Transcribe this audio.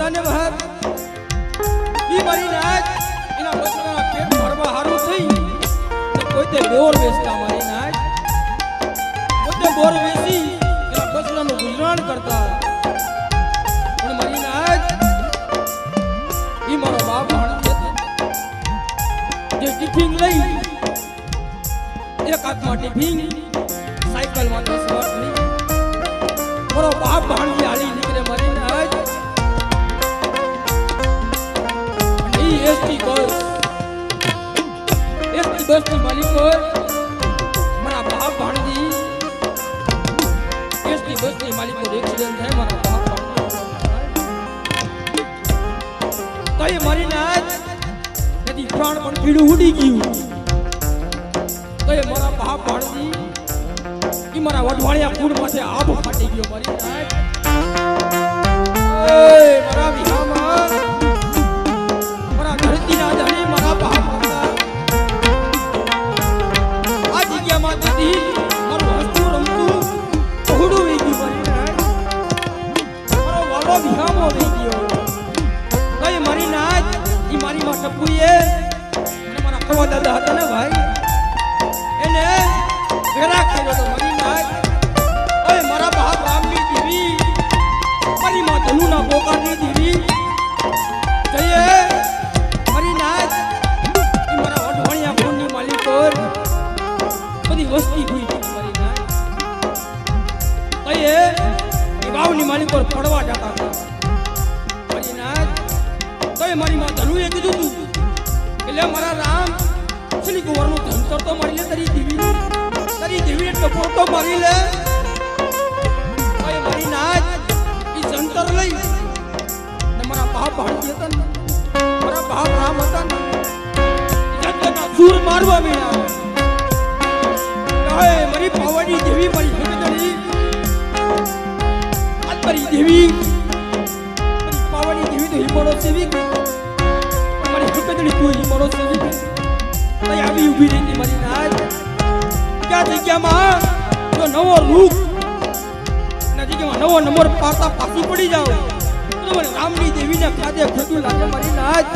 હતા ને બહાર ઈ મારી નાચ એના બસના પેટ ભરવા હારું થઈ કોઈ તે બોર વેચતા મારી નાચ પોતે બોર વેચી એના બસનાનું ગુજરાન કરતા પણ મારી નાચ ઈ મારો બાપ હાણો જે ટિફિન લઈ એક હાથમાં ટિફિન સાયકલમાં 10 વાર લઈ મારો બાપ ભાણજી હાલી નીકળે મારી નાચ એસટી બસ ની માલિકો મારા બાપ ભાણજી એસટી બસ ની માલિકો એક્સિડન્ટ થાય મારા બાપ તો એ મારી નાચ નદી પ્રાણ પણ પીડું ઉડી ગયું તો એ મારા બાપ ભાણજી ઈ મારા વઢવાણિયા કુળ માંથી આભ ફાટી ગયો મારી નાચ એ મારા વિહામાં મારા ધરતીના ધણી મારા બાપ હતા આ જગ્યામાં તેથી મારું હસતું રમતું પહોળું વહી ગયું મારી નાચ મારો વાલો વિહામો વહી ગયો કઈ મારી નાચ ઈ મારી માં ટપુએ અને મારા કવા દાદા હતા ને ભાઈ એને ઘેરા ખેલો તો મારી નાચ ઓય મારા બાપ રામની દેવી મારી માં ધનુના બોકાની દેવી જઈએ મારી નાચ ઈ મારા વઢવાણિયા ફોનની માલિકો બધી વસ્તી હોઈ ગઈ મારી નાચ કઈએ ઈ વાવની માલિકો પડવા જતા હતા મારી નાચ તોય મારી માં ધનુએ કીધું તું એટલે મારા રામ શ્રી કુંવરનું ધનસર તો મારી લે તારી દેવી એટલે પોતો મારી લે મારી નાચ ઈ જંતર લઈ ને મારા બાપ ભાણજી હતા ને મારા બાપ રામ હતા ને જંતરના સૂર મારવા મીડા કહે મારી પાવાની દેવી મારી હકદળી આજ મારી દેવી મારી પાવાની દેવી તો હિમોડો સેવી મારી હકદળી તું હિમોડો સેવી તઈ આવી ઊભી રહી મારી નાચ ક્યાં જગ્યામાં જો નવો રૂપ ના જગ્યામાં નવો નંબર પાડતા પાછી પડી જાવ તો મને રામની દેવીને કાજે ખોટું લાગે મારી નાચ